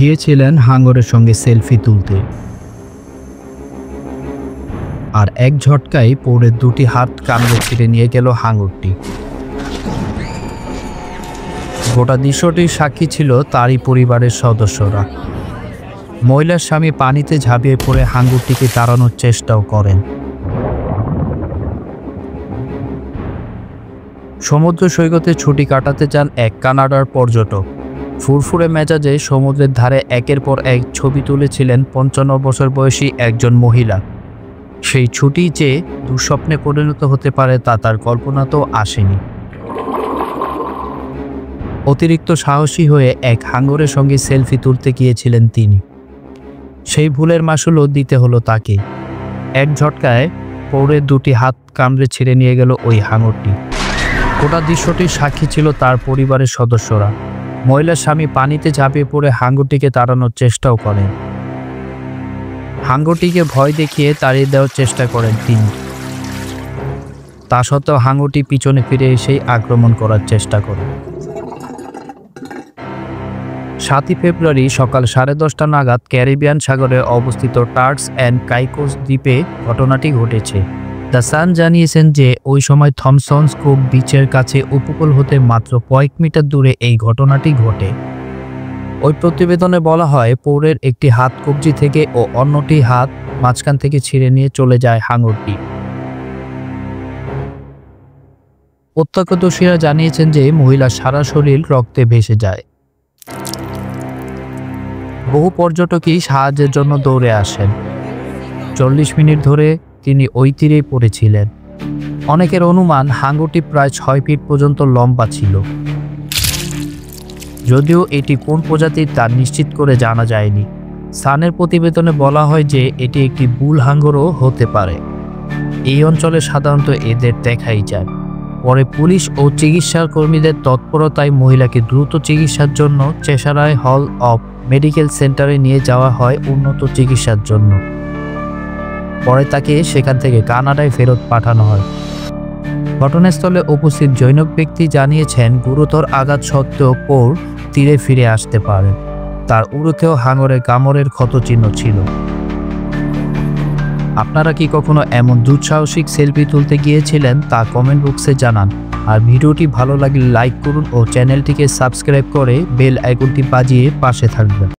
গিয়েছিলেন হাঙরের সঙ্গে সেলফি তুলতে, আর এক ঝটকায় পৌড়ের দুটি হাত কামড়ে ছিঁড়ে নিয়ে গেল হাঙরটি। গোটা দৃশ্যটির সাক্ষী ছিল তারই পরিবারের সদস্যরা। মহিলার স্বামী পানিতে ঝাঁপিয়ে পড়ে হাঙরটিকে তাড়ানোর চেষ্টাও করেন। সমুদ্র সৈকতে ছুটি কাটাতে যান এক কানাডার পর্যটক। ফুরফুরে মেজাজে সমুদ্রের ধারে একের পর এক ছবি তুলেছিলেন 55 বছর বয়সী একজন মহিলা। সেই ছুটি যে দুঃস্বপ্নে পরিণত হতে পারে তা তার কল্পনাতেও আসেনি। অতিরিক্ত সাহসী হয়ে এক হাঙরের সঙ্গে সেলফি তুলতে গিয়েছিলেন তিনি। সেই ভুলের মাসুলও দিতে হলো তাকে। এক ঝটকায় পৌড়ের দুটি হাত কামড়ে ছিঁড়ে নিয়ে গেল ওই হাঙরটি। গোটা দৃশ্যটির সাক্ষী ছিল তার পরিবারের সদস্যরা। মহিলার স্বামী পানিতে ঝাঁপিয়ে পড়ে হাঙরটিকে তাড়ানোর চেষ্টাও করেন। হাঙরটিকে ভয় দেখিয়ে তাড়িয়ে দেওয়ার চেষ্টা করেন তিনি। তা সত্ত্বেও হাঙরটি পিছনে ফিরে এসেই আক্রমণ করার চেষ্টা করে। 7 ফেব্রুয়ারি সকাল 10:30 নাগাদ ক্যারিবিয়ান সাগরে অবস্থিত টার্কস অ্যান্ড কাইকোস দ্বীপে ঘটনাটি ঘটেছে। দ্য সান জানিয়েছেন যে ওই সময় থমসন্স কোভ বিচের কাছে উপকূল হতে মাত্র কয়েক মিটার দূরে এই ঘটনাটি ঘটে। ওই প্রতিবেদনে বলা হয়, পৌড়ের একটি হাত কবজি থেকে ও অন্যটি হাত মাঝখান থেকে ছিঁড়ে নিয়ে চলে যায় হাঙরটি। প্রত্যক্ষদর্শীরা জানিয়েছেন যে মহিলার সারা শরীর রক্তে ভেসে যায়। বহু পর্যটকই সাহায্যের জন্য দৌড়ে আসেন। 40 মিনিট ধরে তিনি ওই তীরেই পড়েছিলেন। অনেকের অনুমান হাঙরটি প্রায় 6 ফিট পর্যন্ত লম্বা ছিল, যদিও এটি কোন প্রজাতির তা নিশ্চিত করে জানা যায়নি। সানের প্রতিবেদনে বলা হয় যে এটি একটি বুল হাঙরও হতে পারে। এই অঞ্চলে সাধারণত এদের দেখাই যায়। পরে পুলিশ ও চিকিৎসা কর্মীদের তৎপরতায় মহিলাকে দ্রুত চিকিৎসার জন্য চেসারায় হল অফ মেডিকেল সেন্টারে নিয়ে যাওয়া হয় উন্নত চিকিৎসার জন্য। পরে তাকে সেখান থেকে কানাডায় ফেরত পাঠানো হয়। ঘটনাস্থলে উপস্থিত জৈনক ব্যক্তি জানিয়েছেন, গুরুতর আঘাত সত্ত্বেও পৌড় তীরে ফিরে আসতে পারেন। তার উরুতেও হাঙরের কামড়ের ক্ষতচিহ্ন ছিল। আপনারা কি কখনো এমন দুঃসাহসিক সেলফি তুলতে গিয়েছিলেন তা কমেন্ট বক্সে জানান। আর ভিডিওটি ভালো লাগলে লাইক করুন ও চ্যানেলটিকে সাবস্ক্রাইব করে বেল আইকনটি বাজিয়ে পাশে থাকবেন।